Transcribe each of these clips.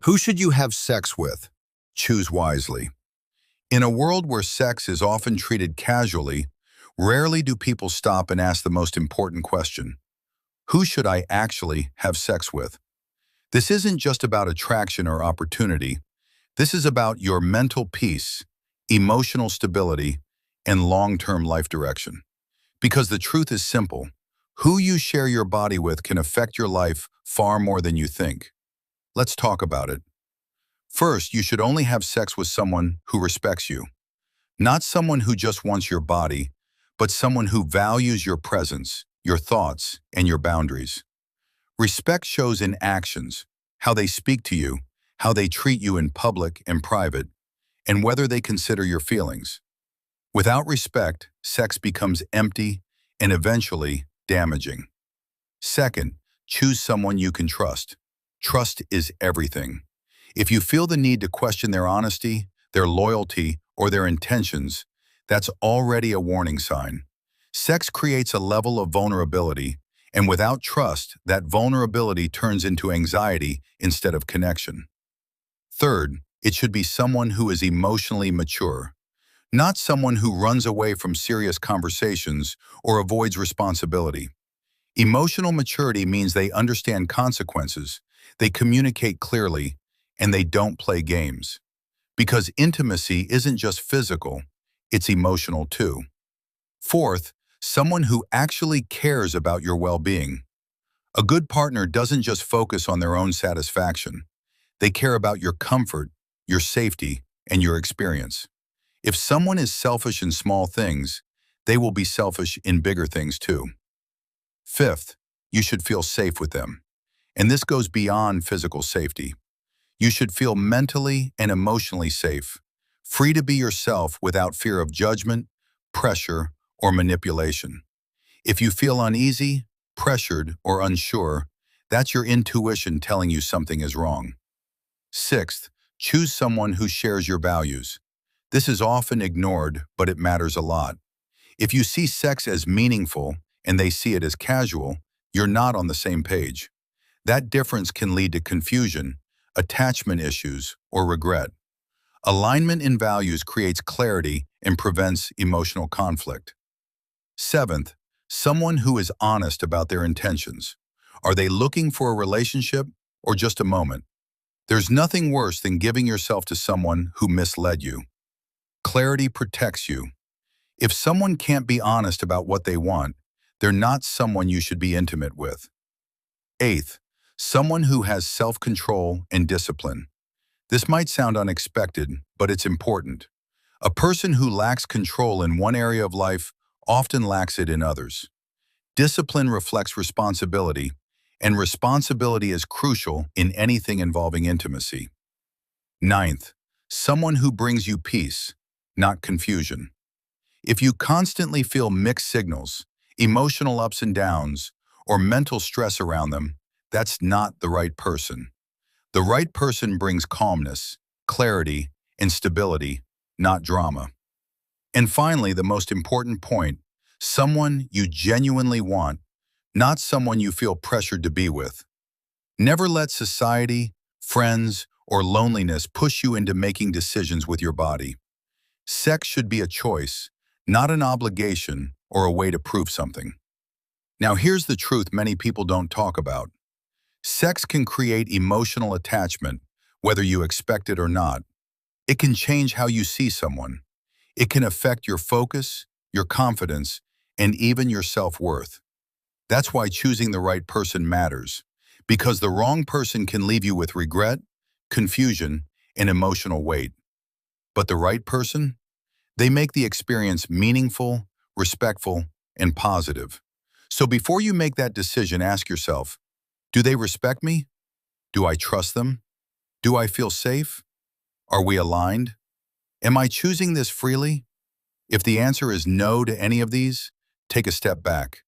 Who should you have sex with? Choose wisely. In a world where sex is often treated casually, rarely do people stop and ask the most important question. Who should I actually have sex with? This isn't just about attraction or opportunity. This is about your mental peace, emotional stability, and long-term life direction. Because the truth is simple. Who you share your body with can affect your life far more than you think. Let's talk about it. First, you should only have sex with someone who respects you. Not someone who just wants your body, but someone who values your presence, your thoughts, and your boundaries. Respect shows in actions, how they speak to you, how they treat you in public and private, and whether they consider your feelings. Without respect, sex becomes empty and eventually damaging. Second, choose someone you can trust. Trust is everything. If you feel the need to question their honesty, their loyalty, or their intentions, that's already a warning sign. Sex creates a level of vulnerability, and without trust, that vulnerability turns into anxiety instead of connection. Third, it should be someone who is emotionally mature, not someone who runs away from serious conversations or avoids responsibility. Emotional maturity means they understand consequences, they communicate clearly, and they don't play games. Because intimacy isn't just physical, it's emotional too. Fourth, someone who actually cares about your well-being. A good partner doesn't just focus on their own satisfaction. They care about your comfort, your safety, and your experience. If someone is selfish in small things, they will be selfish in bigger things too. Fifth, you should feel safe with them. And this goes beyond physical safety. You should feel mentally and emotionally safe, free to be yourself without fear of judgment, pressure, or manipulation. If you feel uneasy, pressured, or unsure, that's your intuition telling you something is wrong. Sixth, choose someone who shares your values. This is often ignored, but it matters a lot. If you see sex as meaningful and they see it as casual, you're not on the same page. That difference can lead to confusion, attachment issues, or regret. Alignment in values creates clarity and prevents emotional conflict. Seventh, someone who is honest about their intentions. Are they looking for a relationship or just a moment? There's nothing worse than giving yourself to someone who misled you. Clarity protects you. If someone can't be honest about what they want, they're not someone you should be intimate with. Eighth, someone who has self-control and discipline. This might sound unexpected, but it's important. A person who lacks control in one area of life often lacks it in others. Discipline reflects responsibility, and responsibility is crucial in anything involving intimacy. Ninth, someone who brings you peace, not confusion. If you constantly feel mixed signals, emotional ups and downs, or mental stress around them, that's not the right person. The right person brings calmness, clarity, and stability, not drama. And finally, the most important point, someone you genuinely want, not someone you feel pressured to be with. Never let society, friends, or loneliness push you into making decisions with your body. Sex should be a choice, not an obligation or a way to prove something. Now here's the truth many people don't talk about. Sex can create emotional attachment, whether you expect it or not. It can change how you see someone. It can affect your focus, your confidence, and even your self-worth. That's why choosing the right person matters, because the wrong person can leave you with regret, confusion, and emotional weight. But the right person? They make the experience meaningful, respectful, and positive. So before you make that decision, ask yourself, do they respect me? Do I trust them? Do I feel safe? Are we aligned? Am I choosing this freely? If the answer is no to any of these, take a step back,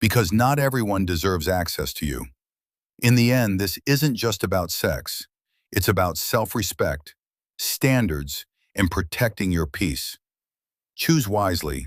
because not everyone deserves access to you. In the end, this isn't just about sex. It's about self-respect, standards, and protecting your peace. Choose wisely,